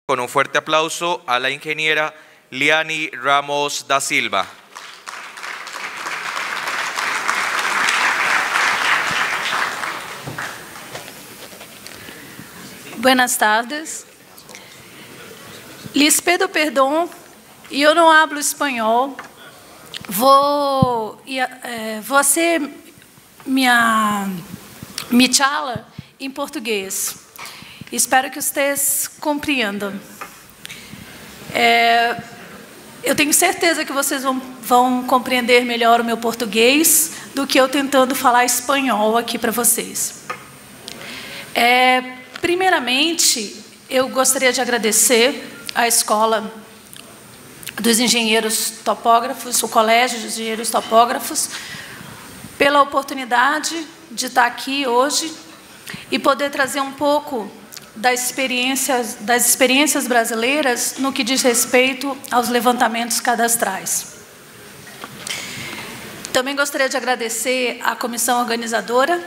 con un fuerte aplauso a la ingeniera Liani Ramos da Silva. Buenas tardes. Les pido perdão, eu não hablo espanhol. Vou ser minha chala em português. Espero que vocês compreendam. Eu tenho certeza que vocês vão compreender melhor o meu português do que eu tentando falar espanhol aqui para vocês. Primeiramente, eu gostaria de agradecer à Escola dos Engenheiros Topógrafos, o Colégio dos Engenheiros Topógrafos, pela oportunidade de estar aqui hoje e poder trazer um pouco das experiências brasileiras no que diz respeito aos levantamentos cadastrais. Também gostaria de agradecer à comissão organizadora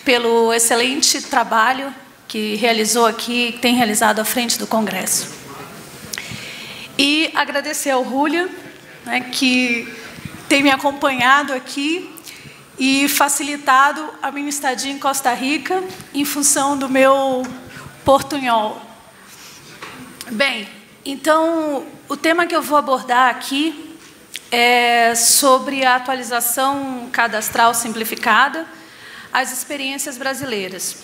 pelo excelente trabalho que realizou aqui, tem realizado à frente do Congresso. E agradecer ao Julia, né, que tem me acompanhado aqui e facilitado a minha estadia em Costa Rica em função do meu portunhol. Bem, então, o tema que eu vou abordar aqui é sobre a atualização cadastral simplificada, as experiências brasileiras.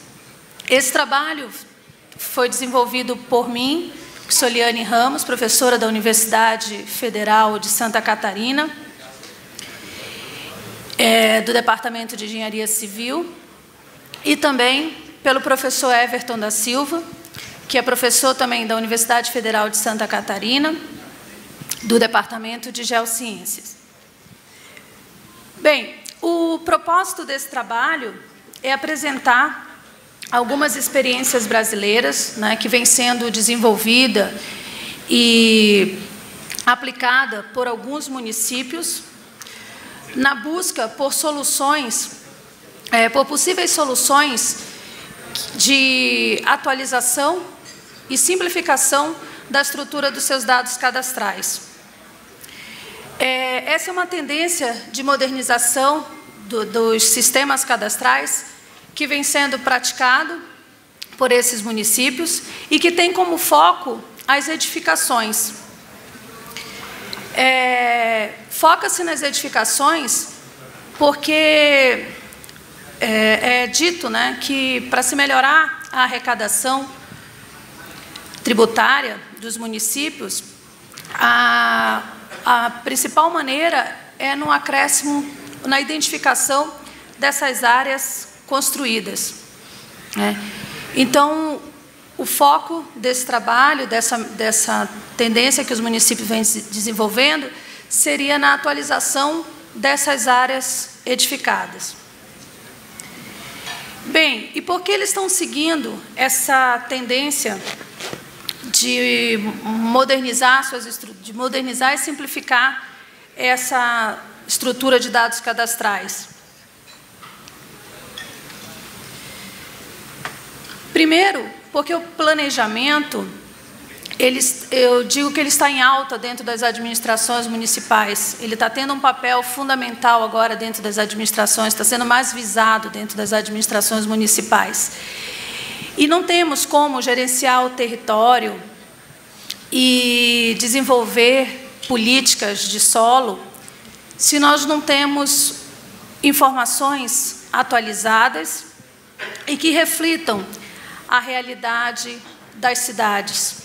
Esse trabalho foi desenvolvido por mim, que sou Liani Ramos, professora da Universidade Federal de Santa Catarina, do Departamento de Engenharia Civil, e também pelo professor Everton da Silva, que é professor também da Universidade Federal de Santa Catarina, do Departamento de Geociências. Bem, o propósito desse trabalho é apresentar algumas experiências brasileiras, né, que vem sendo desenvolvida e aplicada por alguns municípios na busca por soluções, por possíveis soluções de atualização e simplificação da estrutura dos seus dados cadastrais. Essa é uma tendência de modernização dos sistemas cadastrais que vem sendo praticado por esses municípios e que tem como foco as edificações. Foca-se nas edificações porque é dito, né, que para se melhorar a arrecadação tributária dos municípios, a principal maneira é no acréscimo, na identificação dessas áreas construídas. Então, o foco desse trabalho, dessa tendência que os municípios vêm desenvolvendo, seria na atualização dessas áreas edificadas. Bem, e por que eles estão seguindo essa tendência de modernizar e simplificar essa estrutura de dados cadastrais? Primeiro, porque o planejamento, eu digo que ele está em alta dentro das administrações municipais. Ele está tendo um papel fundamental agora dentro das administrações, está sendo mais visado dentro das administrações municipais. E não temos como gerenciar o território e desenvolver políticas de solo se nós não temos informações atualizadas e que reflitam a realidade das cidades.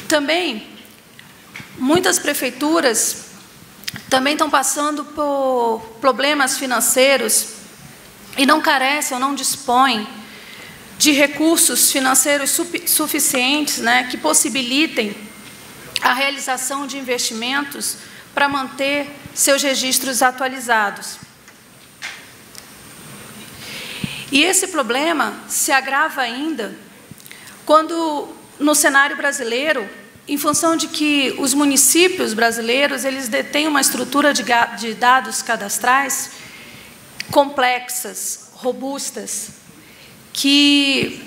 Também, muitas prefeituras também estão passando por problemas financeiros e não carecem ou não dispõem de recursos financeiros suficientes, né, que possibilitem a realização de investimentos para manter seus registros atualizados. E esse problema se agrava ainda quando, no cenário brasileiro, em função de que os municípios brasileiros eles detêm uma estrutura de dados cadastrais complexas, robustas, que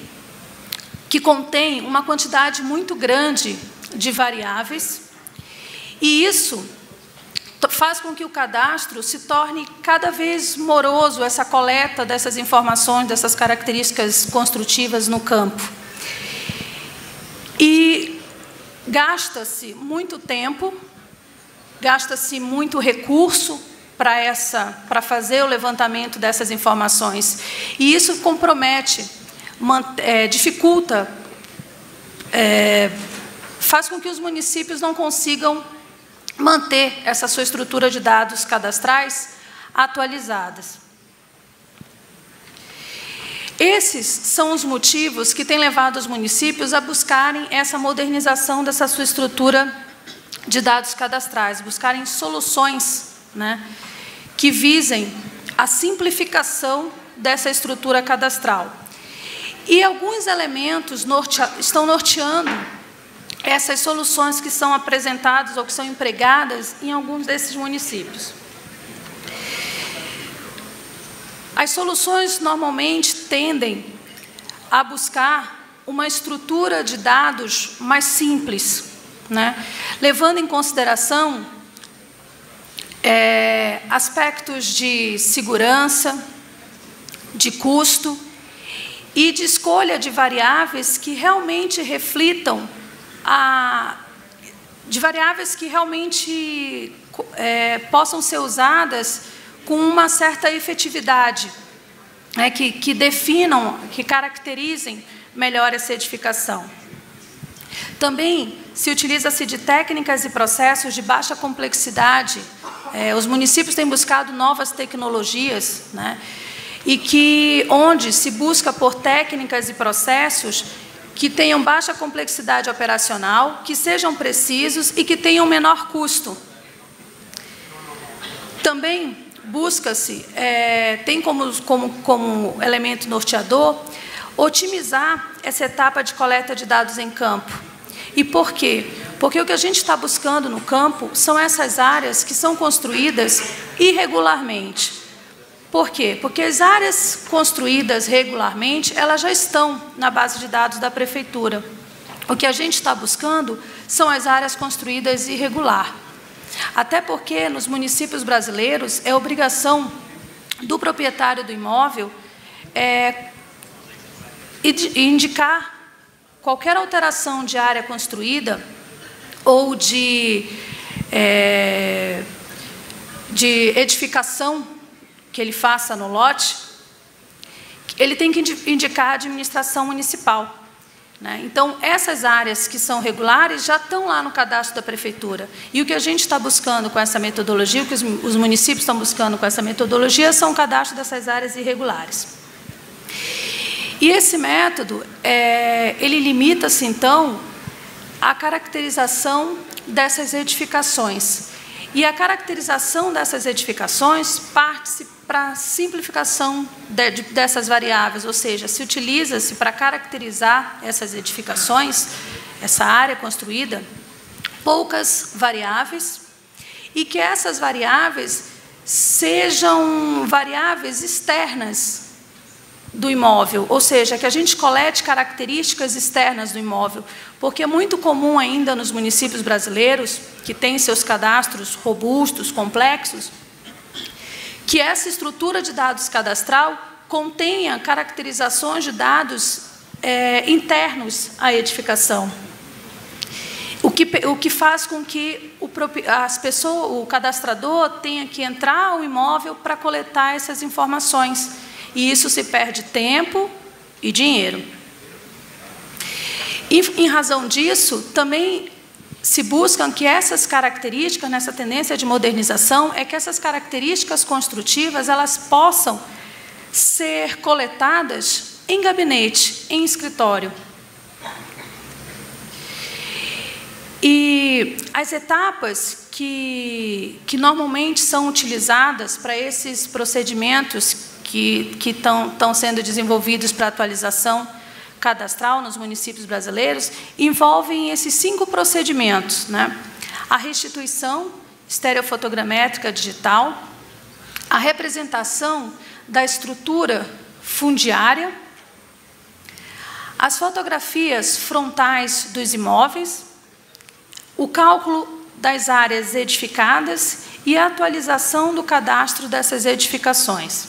contém uma quantidade muito grande de variáveis, e isso faz com que o cadastro se torne cada vez moroso, essa coleta dessas informações, dessas características construtivas no campo. E gasta-se muito tempo, gasta-se muito recurso para fazer o levantamento dessas informações. E isso compromete, dificulta, faz com que os municípios não consigam manter essa sua estrutura de dados cadastrais atualizadas. Esses são os motivos que têm levado os municípios a buscarem essa modernização dessa sua estrutura de dados cadastrais, buscarem soluções, né, que visem a simplificação dessa estrutura cadastral. E alguns elementos estão norteando essas soluções que são apresentadas ou que são empregadas em alguns desses municípios. As soluções normalmente tendem a buscar uma estrutura de dados mais simples, né? Levando em consideração aspectos de segurança, de custo e de escolha de variáveis que realmente reflitam possam ser usadas com uma certa efetividade, né, que definam, que caracterizem melhor essa edificação. Também se utiliza-se de técnicas e processos de baixa complexidade. Os municípios têm buscado novas tecnologias, né, onde se busca por técnicas e processos que tenham baixa complexidade operacional, que sejam precisos e que tenham menor custo. Também busca-se, tem como elemento norteador, otimizar essa etapa de coleta de dados em campo. E por quê? Porque o que a gente está buscando no campo são essas áreas que são construídas irregularmente. Por quê? Porque as áreas construídas regularmente, elas já estão na base de dados da prefeitura. O que a gente está buscando são as áreas construídas irregular. Até porque nos municípios brasileiros é obrigação do proprietário do imóvel indicar qualquer alteração de área construída ou de edificação que ele faça no lote, ele tem que indicar a administração municipal, né? Então, essas áreas que são regulares já estão lá no cadastro da prefeitura. E o que a gente está buscando com essa metodologia, o que os municípios estão buscando com essa metodologia, são o cadastro dessas áreas irregulares. E esse método, ele limita-se, então, à caracterização dessas edificações. E a caracterização dessas edificações parte-se para a simplificação dessas variáveis, ou seja, se utiliza-se para caracterizar essas edificações, essa área construída, poucas variáveis, e que essas variáveis sejam variáveis externas do imóvel, ou seja, que a gente colete características externas do imóvel, porque é muito comum ainda nos municípios brasileiros, que têm seus cadastros robustos, complexos, que essa estrutura de dados cadastral contenha caracterizações de dados internos à edificação, o que faz com que o cadastrador tenha que entrar ao imóvel para coletar essas informações, e isso se perde tempo e dinheiro. E, em razão disso, também se buscam que essas características, nessa tendência de modernização, que essas características construtivas elas possam ser coletadas em gabinete, em escritório. E as etapas que normalmente são utilizadas para esses procedimentos que estão sendo desenvolvidos para atualização cadastral nos municípios brasileiros, envolvem esses 5 procedimentos, né? A restituição estereofotogramétrica digital, a representação da estrutura fundiária, as fotografias frontais dos imóveis, o cálculo das áreas edificadas e a atualização do cadastro dessas edificações.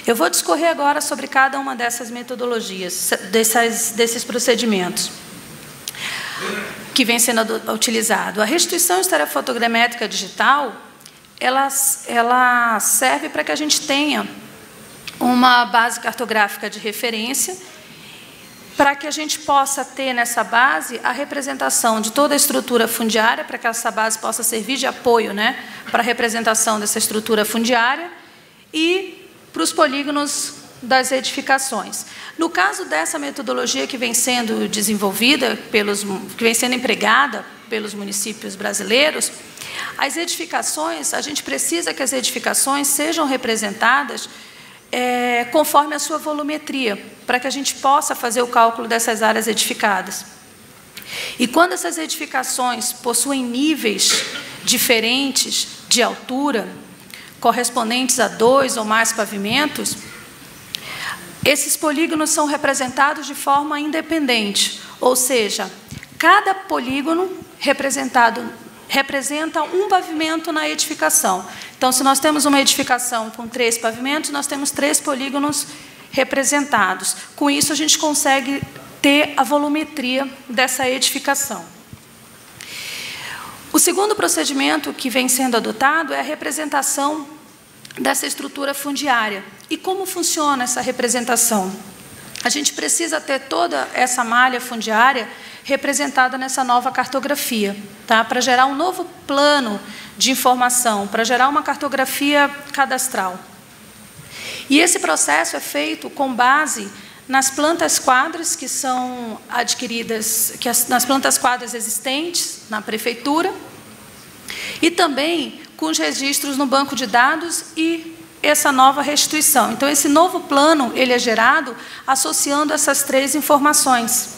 Eu vou discorrer agora sobre cada uma dessas metodologias, desses procedimentos que vem sendo utilizado. A restituição estereofotogramétrica digital, ela serve para que a gente tenha uma base cartográfica de referência, para que a gente possa ter nessa base a representação de toda a estrutura fundiária, para que essa base possa servir de apoio, né, para a representação dessa estrutura fundiária e para os polígonos das edificações. No caso dessa metodologia que vem sendo desenvolvida, que vem sendo empregada pelos municípios brasileiros, as edificações, a gente precisa que as edificações sejam representadas conforme a sua volumetria, para que a gente possa fazer o cálculo dessas áreas edificadas. E quando essas edificações possuem níveis diferentes de altura, correspondentes a 2 ou mais pavimentos, esses polígonos são representados de forma independente, ou seja, cada polígono representa um pavimento na edificação. Então, se nós temos uma edificação com 3 pavimentos, nós temos 3 polígonos representados. Com isso, a gente consegue ter a volumetria dessa edificação. O segundo procedimento que vem sendo adotado é a representação dessa estrutura fundiária. E como funciona essa representação? A gente precisa ter toda essa malha fundiária representada nessa nova cartografia, tá? Para gerar um novo plano de informação, para gerar uma cartografia cadastral. E esse processo é feito com base nas plantas quadras que são adquiridas, nas plantas quadras existentes na prefeitura, e também com os registros no banco de dados e essa nova restituição. Então, esse novo plano, ele é gerado associando essas 3 informações.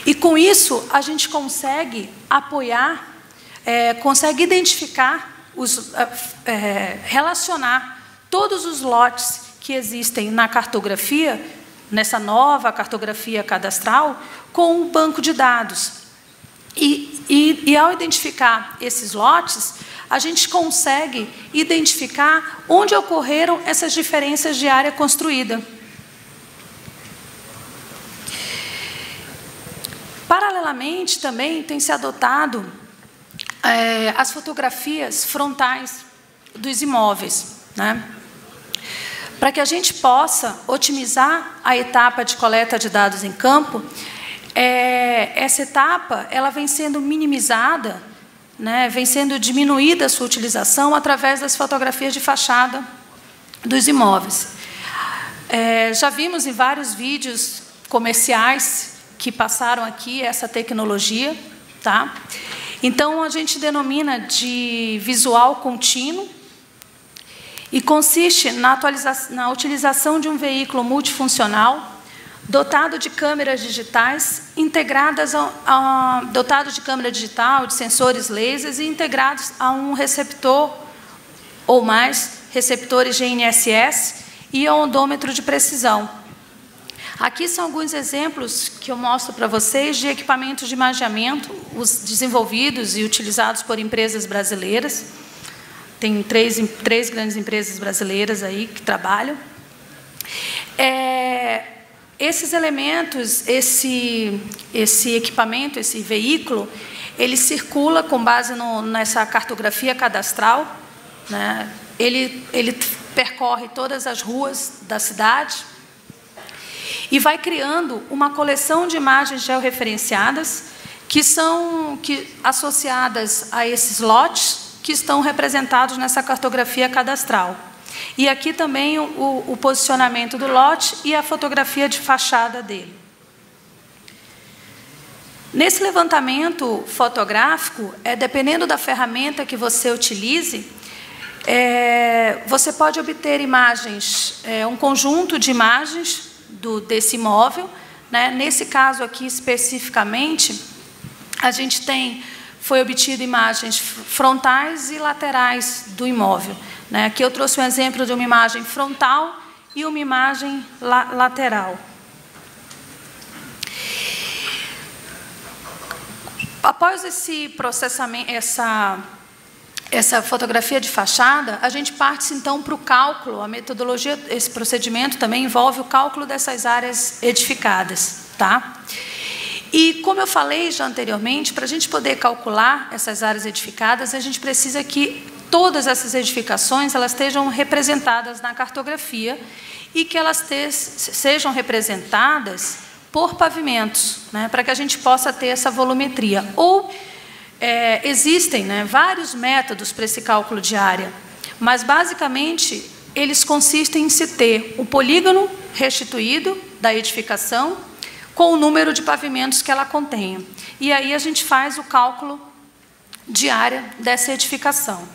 E, com isso, a gente consegue apoiar, consegue identificar, relacionar todos os lotes que existem na cartografia, nessa nova cartografia cadastral, com o banco de dados. E ao identificar esses lotes, a gente consegue identificar onde ocorreram essas diferenças de área construída. Paralelamente, também tem se adotado as fotografias frontais dos imóveis, né? Para que a gente possa otimizar a etapa de coleta de dados em campo. Essa etapa ela vem sendo minimizada, né, vem sendo diminuída a sua utilização através das fotografias de fachada dos imóveis. Já vimos em vários vídeos comerciais que passaram aqui essa tecnologia, tá? Então, a gente denomina de visual contínuo e consiste na utilização de um veículo multifuncional dotado de câmeras digitais integradas dotado de câmera digital, de sensores lasers e integrados a um receptor ou mais receptores GNSS e a ondômetro de precisão. Aqui são alguns exemplos que eu mostro para vocês de equipamentos de imageamento, os desenvolvidos e utilizados por empresas brasileiras. Tem três grandes empresas brasileiras aí que trabalham. Esses elementos, esse equipamento, esse veículo, ele circula com base nessa cartografia cadastral, né? Ele percorre todas as ruas da cidade e vai criando uma coleção de imagens georreferenciadas que são associadas a esses lotes que estão representados nessa cartografia cadastral. E aqui também o posicionamento do lote e a fotografia de fachada dele. Nesse levantamento fotográfico, dependendo da ferramenta que você utilize, você pode obter imagens, um conjunto de imagens desse imóvel, né? Nesse caso aqui especificamente, foi obtido imagens frontais e laterais do imóvel, né? Aqui eu trouxe um exemplo de uma imagem frontal e uma imagem lateral. Após esse processamento, essa fotografia de fachada, a gente parte, então, para o cálculo. A metodologia, esse procedimento também envolve o cálculo dessas áreas edificadas, tá? E, como eu falei já anteriormente, para a gente poder calcular essas áreas edificadas, a gente precisa que todas essas edificações elas estejam representadas na cartografia e que elas sejam representadas por pavimentos, né, para que a gente possa ter essa volumetria. Ou existem, né, vários métodos para esse cálculo de área, mas, basicamente, eles consistem em se ter o polígono restituído da edificação com o número de pavimentos que ela contenha. E aí a gente faz o cálculo de área dessa edificação.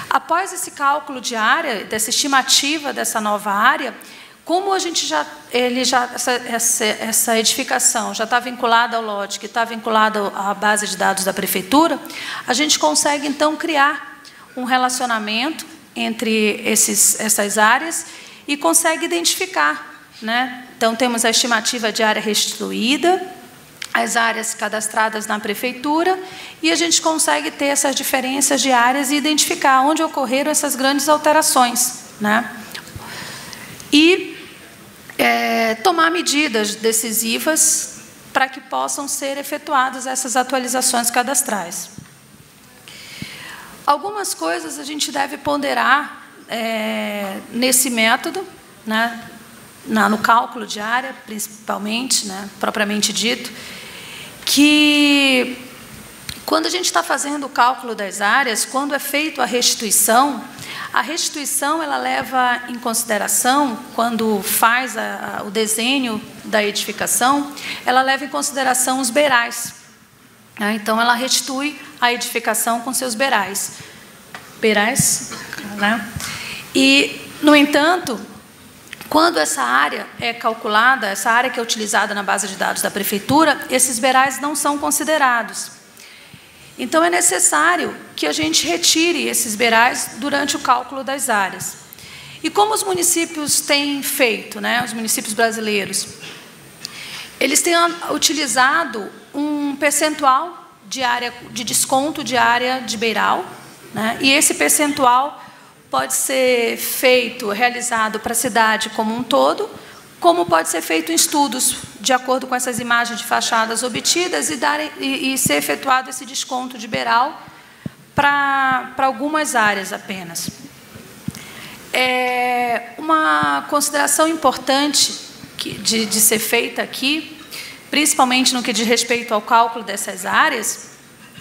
Após esse cálculo de área, dessa estimativa dessa nova área, como a gente essa edificação já está vinculada ao lote, que está vinculada à base de dados da prefeitura, a gente consegue, então, criar um relacionamento entre essas áreas e consegue identificar, né? Então, temos a estimativa de área restituída, as áreas cadastradas na prefeitura, e a gente consegue ter essas diferenças de áreas e identificar onde ocorreram essas grandes alterações, né? E tomar medidas decisivas para que possam ser efetuadas essas atualizações cadastrais. Algumas coisas a gente deve ponderar nesse método, né, no cálculo de área, principalmente, né, propriamente dito, que quando a gente está fazendo o cálculo das áreas, quando é feito a restituição ela leva em consideração, quando faz o desenho da edificação, ela leva em consideração os beirais. Então, ela restitui a edificação com seus beirais. Beirais, né? E, no entanto, quando essa área é calculada, essa área que é utilizada na base de dados da prefeitura, esses beirais não são considerados. Então, é necessário que a gente retire esses beirais durante o cálculo das áreas. E como os municípios têm feito, né, os municípios brasileiros, eles têm utilizado um percentual de desconto de área de beiral, né, e esse percentual pode ser realizado para a cidade como um todo, como pode ser feito em estudos, de acordo com essas imagens de fachadas obtidas, e ser efetuado esse desconto de beiral para algumas áreas apenas. Uma consideração importante de ser feita aqui, principalmente no que diz respeito ao cálculo dessas áreas,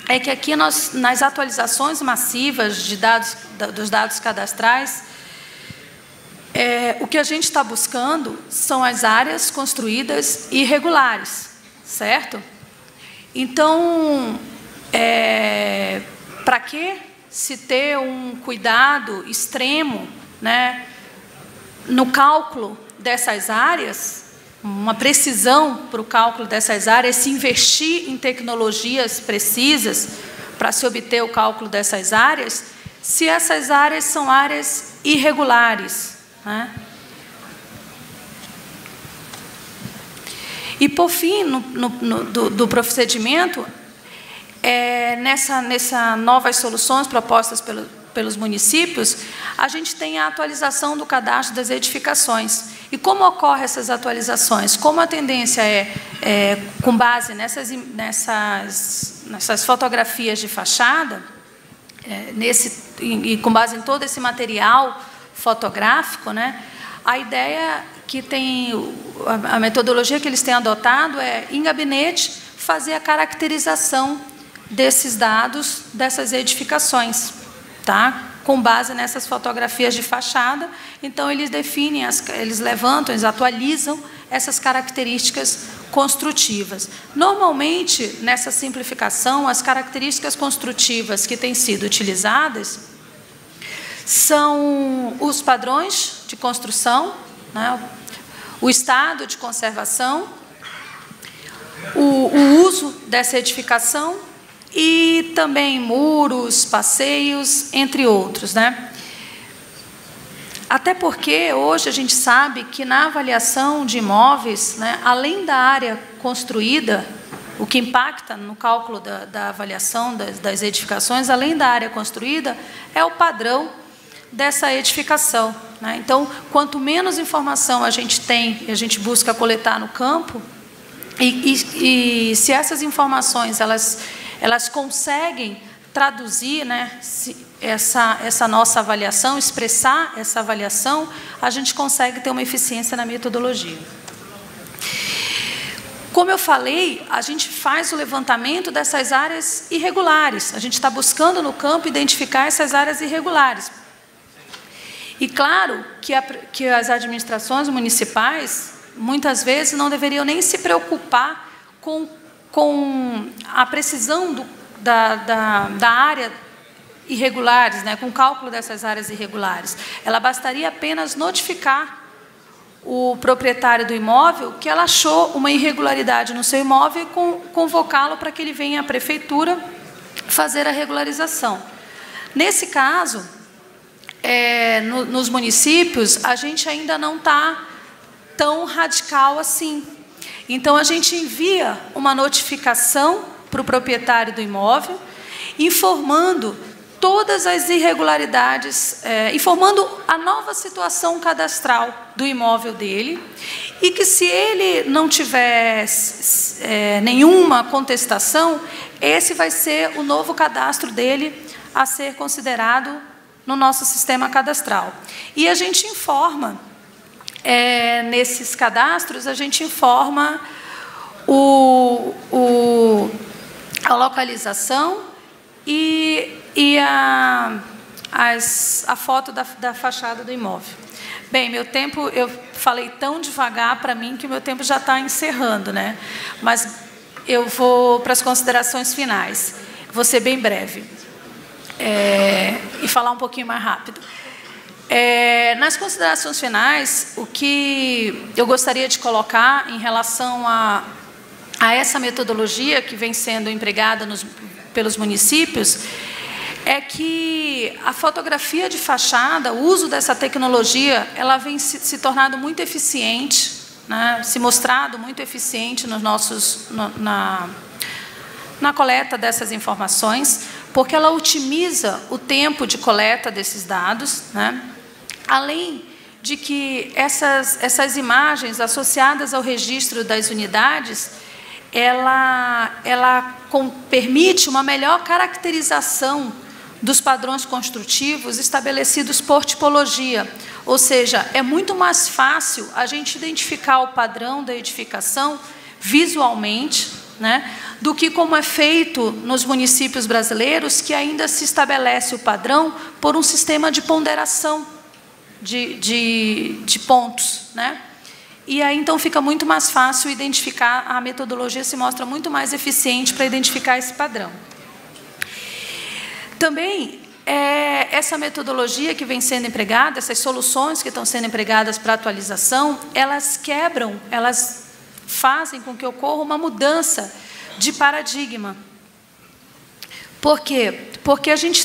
é que aqui nas atualizações massivas dos dados cadastrais, o que a gente está buscando são as áreas construídas irregulares, certo? Então, para que se ter um cuidado extremo, né, no cálculo dessas áreas, uma precisão para o cálculo dessas áreas, se investir em tecnologias precisas para se obter o cálculo dessas áreas, se essas áreas são áreas irregulares, né? E, por fim, do procedimento, nessa novas soluções propostas pelos municípios, a gente tem a atualização do cadastro das edificações. E como ocorrem essas atualizações? Como a tendência com base nessas fotografias de fachada, e com base em todo esse material fotográfico, né, a ideia a metodologia que eles têm adotado é, em gabinete, fazer a caracterização desses dados, dessas edificações, tá? Com base nessas fotografias de fachada. Então, eles definem, eles levantam, eles atualizam essas características construtivas. Normalmente, nessa simplificação, as características construtivas que têm sido utilizadas são os padrões de construção, né, o estado de conservação, o uso dessa edificação e também muros, passeios, entre outros, né? Até porque hoje a gente sabe que na avaliação de imóveis, né, além da área construída, o que impacta no cálculo da avaliação das edificações, além da área construída, é o padrão dessa edificação, né? Então, quanto menos informação a gente tem e a gente busca coletar no campo, e se essas informações elas conseguem traduzir, né, essa nossa avaliação, expressar essa avaliação, a gente consegue ter uma eficiência na metodologia. Como eu falei, a gente faz o levantamento dessas áreas irregulares. A gente está buscando no campo identificar essas áreas irregulares. E claro que as administrações municipais, muitas vezes, não deveriam nem se preocupar com a precisão da área irregulares, né, com o cálculo dessas áreas irregulares. Ela bastaria apenas notificar o proprietário do imóvel que ela achou uma irregularidade no seu imóvel e convocá-lo para que ele venha à prefeitura fazer a regularização. Nesse caso, nos municípios, a gente ainda não está tão radical assim. Então, a gente envia uma notificação para o proprietário do imóvel, informando todas as irregularidades, informando a nova situação cadastral do imóvel dele, e que, se ele não tiver nenhuma contestação, esse vai ser o novo cadastro dele a ser considerado no nosso sistema cadastral. E a gente informa, nesses cadastros, a gente informa a localização e a foto da fachada do imóvel. Bem, meu tempo, eu falei tão devagar para mim que o meu tempo já está encerrando, né? Mas eu vou para as considerações finais. Vou ser bem breve e falar um pouquinho mais rápido. Nas considerações finais, o que eu gostaria de colocar em relação a essa metodologia que vem sendo empregada pelos municípios, é que a fotografia de fachada, o uso dessa tecnologia, ela vem se tornando muito eficiente, né, se mostrado muito eficiente na coleta dessas informações, porque ela otimiza o tempo de coleta desses dados, né, além de que essas imagens associadas ao registro das unidades, ela permite uma melhor caracterização dos padrões construtivos estabelecidos por tipologia. Ou seja, é muito mais fácil a gente identificar o padrão da edificação visualmente, né, do que como é feito nos municípios brasileiros, que ainda se estabelece o padrão por um sistema de ponderação de pontos, né? E aí, então, fica muito mais fácil identificar, a metodologia se mostra muito mais eficiente para identificar esse padrão. Também, essa metodologia que vem sendo empregada, essas soluções que estão sendo empregadas para atualização, elas fazem com que ocorra uma mudança de paradigma. Por quê? Porque a gente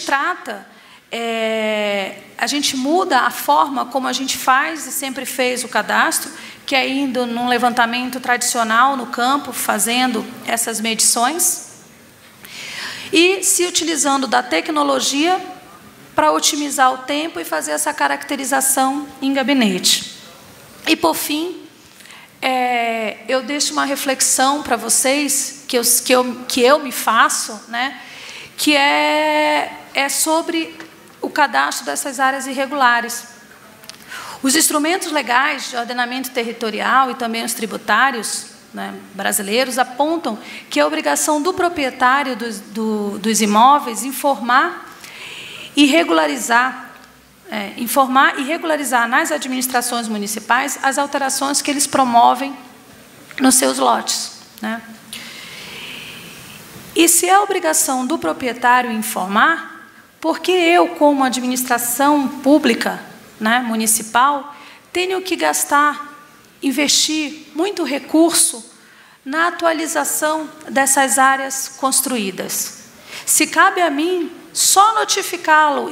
a gente muda a forma como a gente faz e sempre fez o cadastro, que é indo num levantamento tradicional no campo, fazendo essas medições, e se utilizando da tecnologia para otimizar o tempo e fazer essa caracterização em gabinete. E, por fim, eu deixo uma reflexão para vocês, que eu me faço, né, que é sobre o cadastro dessas áreas irregulares. Os instrumentos legais de ordenamento territorial e também os tributários, né, brasileiros apontam que é a obrigação do proprietário dos imóveis informar e regularizar nas administrações municipais as alterações que eles promovem nos seus lotes, né? E se é a obrigação do proprietário informar, por que eu, como administração pública, né, municipal, tenho que investir muito recurso na atualização dessas áreas construídas? Se cabe a mim só notificá-lo,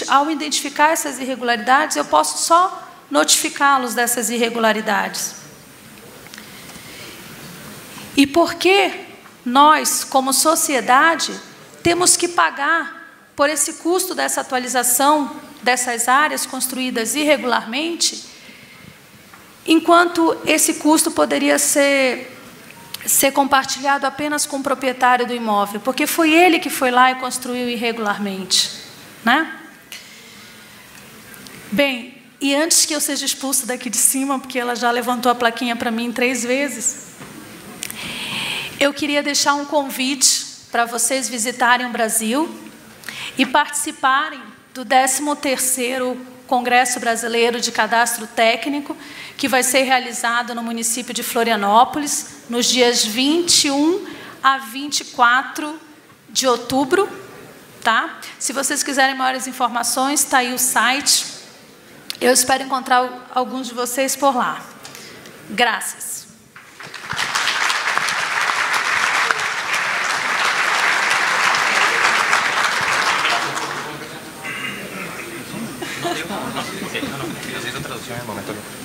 ao identificar essas irregularidades, eu posso só notificá-los dessas irregularidades. E por que nós, como sociedade, temos que pagar por esse custo dessa atualização dessas áreas construídas irregularmente, enquanto esse custo poderia ser compartilhado apenas com o proprietário do imóvel, porque foi ele que foi lá e construiu irregularmente, né? Bem, e antes que eu seja expulsa daqui de cima, porque ela já levantou a plaquinha para mim 3 vezes, eu queria deixar um convite para vocês visitarem o Brasil e participarem do 13º Congresso Brasileiro de Cadastro Técnico, que vai ser realizado no município de Florianópolis, nos dias 21 a 24 de outubro. Tá? Se vocês quiserem maiores informações, está aí o site. Eu espero encontrar alguns de vocês por lá. Graças. No, necesito traducción en el momento que...